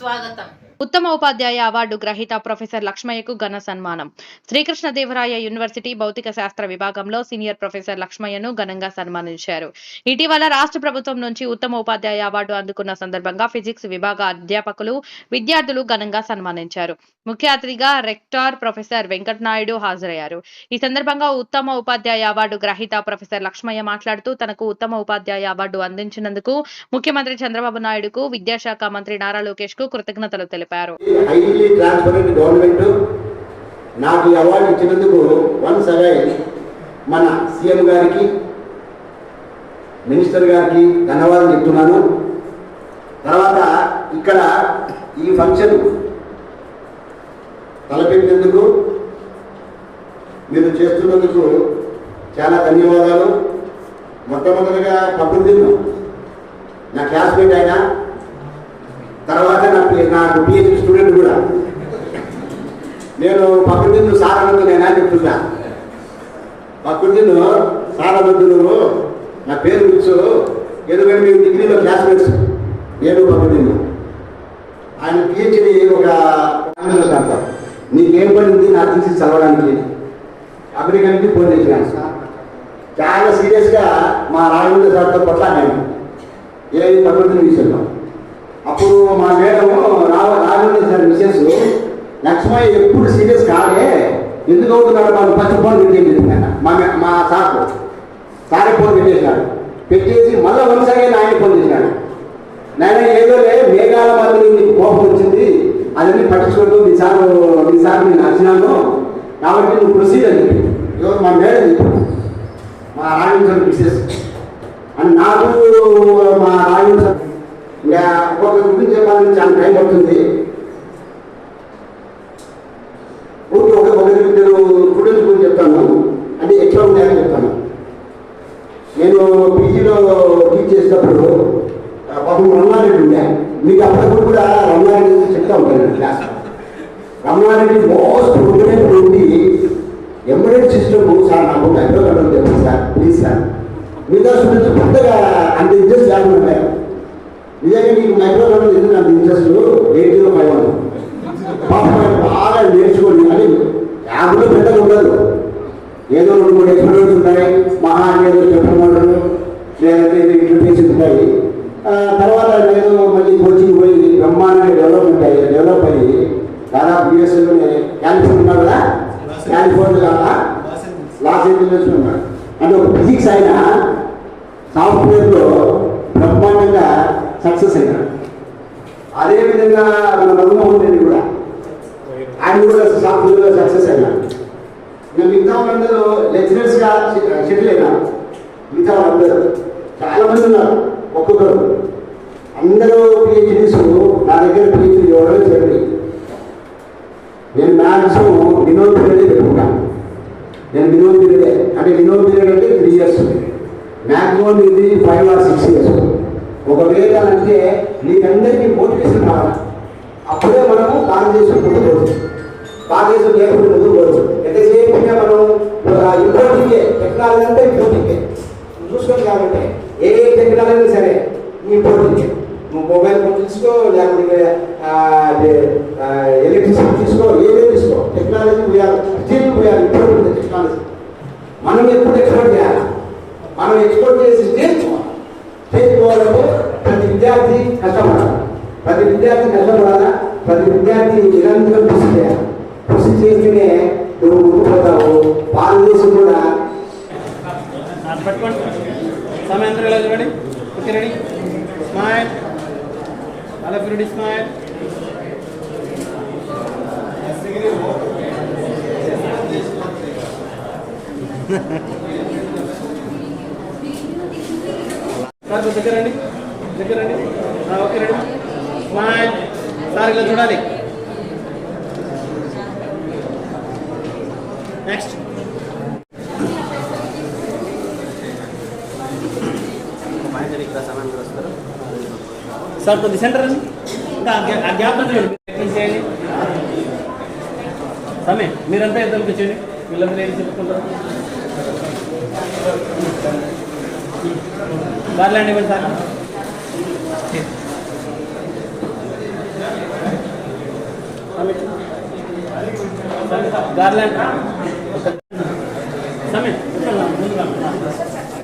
స్వాగతం. ఉత్తమ ఉపాధ్యాయ అవార్డు గ్రహీత ప్రొఫెసర్ లక్ష్మయ్యకు ఘన సన్మానం. శ్రీకృష్ణదేవరాయ యూనివర్సిటీ భౌతిక శాస్త్ర విభాగంలో సీనియర్ ప్రొఫెసర్ లక్ష్మయ్యను ఘనంగా సన్మానించారు. ఇటీవల రాష్ట్ర ప్రభుత్వం నుంచి ఉత్తమ ఉపాధ్యాయ అవార్డు అందుకున్న సందర్భంగా ఫిజిక్స్ విభాగ అధ్యాపకులు, విద్యార్థులు ఘనంగా సన్మానించారు. ముఖ్య అతిథిగా రెక్టార్ ప్రొఫెసర్ వెంకటనాయుడు హాజరయ్యారు. ఈ సందర్భంగా ఉత్తమ ఉపాధ్యాయ అవార్డు గ్రహీత ప్రొఫెసర్ లక్ష్మయ్య మాట్లాడుతూ తనకు ఉత్తమ ఉపాధ్యాయ అవార్డు అందించినందుకు ముఖ్యమంత్రి చంద్రబాబు నాయుడుకు, విద్యాశాఖ మంత్రి నారా లోకేష్ కు కృతజ్ఞతలు తెలిపారు. హైలీ ట్రాన్స్పరెంట్ గవర్నమెంట్ నాకు ఈ అవార్డు ఇచ్చినందుకు వన్స్ అగైన్ మన సీఎం గారికి, మినిస్టర్ గారికి ధన్యవాదాలు చెప్తున్నాను. తర్వాత ఇక్కడ ఈ ఫంక్షన్ తలపెట్టినందుకు, మీరు చేస్తున్నందుకు చాలా ధన్యవాదాలు. మొట్టమొదటిగా పప్పుదిన్ను నా క్లాస్మేట్ అయినా, తర్వాత నాకు పిహెచ్డి స్టూడెంట్ కూడా. నేను పక్కదిన్ను సారవద్దునైనా చెప్తున్నా. పక్కదిన్ను సారవద్దులు నా పేరు పిలుచు, ఎందుకంటే మేము డిగ్రీలో క్లాస్మేట్స్. నేను పక్కదిన్ను ఆయన పిహెచ్డి ఒక శాతం. నీకేం పడింది నాకు తీసి చదవడానికి? అమెరికా నుంచి ఫోన్ చేసినాను. చాలా సీరియస్గా మా రాజేంద్ర సార్తో కొట్లాడాను ఏది పక్కదిన్ను విషయంలో. అప్పుడు మా madam Rajendra sir Mrs Lakshmaiah ఎప్పుడు సీరియస్ కాదే, ఎందుకు అవుతున్నాడు వాళ్ళు ఫస్ట్ ఫోన్ పెట్టేసి మా సారే ఫోన్ పెట్టేసినాడు. పెట్టేసి మళ్ళీ వరుసగా ఆయన ఫోన్ చేసినాడు. నాయన ఏదో మేఘాల మధ్య నీకు కోపం వచ్చింది, అదన్నీ పట్టించుకోవద్దు, మీసారి నేను నచ్చినాను కాబట్టి నువ్వు ప్రొసీడ్ అని చెప్పి ఎవరు మా మేడం చెప్పాడు. మా రాజేంద్ర మిసెస్ అని నాకు మా రాజేంద్ర ఇంకా ఒక్కొక్క గురించి చెప్పాలని చాలా టైం పడుతుంది. ఒకరిద్దరు స్టూడెంట్స్ గురించి చెప్తాను, అంటే ఎట్లా ఉన్నాయని చెప్తాను. నేను పీజీలో టీచ్ చేసేటప్పుడు పాపం రమణారెడ్డి ఉండే, మీకు అప్పుడప్పుడు కూడా రమణారెడ్డి చెప్తా ఉంటాను క్లాస్. రమణారెడ్డి మోస్ట్ ప్రోగ్రెంట్ ఉండి ఎంబెడెడ్ సిస్టమ్ సార్ నాకు మైక్రో కంట్రోల్ చెప్పండి సార్ ప్లీజ్ సార్. మిగతా స్టూడెంట్స్ పెద్దగా అంత ఇంట్రెస్ట్ లేకుండా ఉంటారు. నిజంగా నీకు మైక్రో కంట్రోల్ ఎందుకు అంత ఇంట్రెస్ట్ 8051 పాపం బాగా నేర్చుకోండి అని. యాభైలో పెద్దగా ఉండదు, ఏదో 2-3 ఎక్స్పెరిమెంట్స్ ఉంటాయి, మహా ఏదో చెప్పడం లేదంటే ఇంటర్ఫేసెస్ ఉంటాయి. తర్వాత నేను మళ్ళీ కోచింగ్ పోయి బ్రహ్మాండంగా డెవలప్ అయ్యి దాదాపు యూఎస్ఏలోనే కాలిఫోర్నియా ఉన్నా కదా, కాలిఫోర్నియా లాస్ ఏంజలస్ ఉన్నాడు. అంటే ఒక ఫిజిక్స్ అయిన సాఫ్ట్వేర్లో బ్రహ్మాండంగా సక్సెస్ అయినాడు. అదేవిధంగా మన మన్మోహన్ రెడ్డి కూడా, ఆయన కూడా సాఫ్ట్వేర్లో సక్సెస్ అయినాడు. ఇంకా మిగతా వాళ్ళందరూ లెక్చరర్స్గా సెటిల్ అయినారు. మిగతా వాళ్ళందరూ చాలామంది ఉన్నారు, ఒక్కొక్కరు అందరూ పిహెచ్డీస్. నా దగ్గర పిహెచ్డీ ఎవరో చెప్పండి. నేను మ్యాక్సిమం వినోద్ పీరియడే పెట్టుకుంటాను. నేను వినోద్ పీరియడే అంటే వినోద్ పీరియడ్ అంటే 3 years, మ్యాక్సిమం ఇది 5 or 6 years. ఒకవేళ అంటే నీకందరికీ మోటివేషన్ కావాలి, అప్పుడే మనము భారతదేశం ముందు పోవచ్చు. భారతదేశం లేకుండా ముందు పోవచ్చు. ఎంతసేపు మనం ఇంపోర్టింగే టెక్నాలజీ అంటే ఇంపోర్టింగే చూసుకోండి. కాబట్టి ఏ టెక్నాలజీ సరే ఇంపోర్టింగే. నువ్వు మొబైల్ ఫోన్ తీసుకో, లేకపోతే ఎలక్ట్రిసిటీ తీసుకో, ఏదైనా తీసుకో, టెక్నాలజీ వీఆర్ ఇంపోర్టెంట్ టెక్నాలజీ. మనం ఎప్పుడు ఎక్స్పోర్ట్ చేయాలి? మనం ఎక్స్పోర్ట్ చేసి స్టేజ్ పోవాలంటే ప్రతి విద్యార్థి కష్టపడాలి. ప్రతి విద్యార్థి నిరంతరం కృషి చేయాలి. కృషి చేస్తేనే నువ్వు ముందుకుపోతావు. భారతదేశం కూడా దగ్గరండి ఓకే రెడీ స్మైల్ సార్ ఇలా చూడాలి. నెక్స్ట్ సార్ కొద్ది సెంటర్ అండి, ఇంకా ఆ గ్యాప్ చేయండి. సమయం మీరంతా ఇద్దరికి వచ్చేయండి. వీళ్ళందరూ ఏం చెప్పుకుంటారు? గార్లాండ్ ఇవ్వండి సార్. పక్కన పెట్టు గార్లాండ్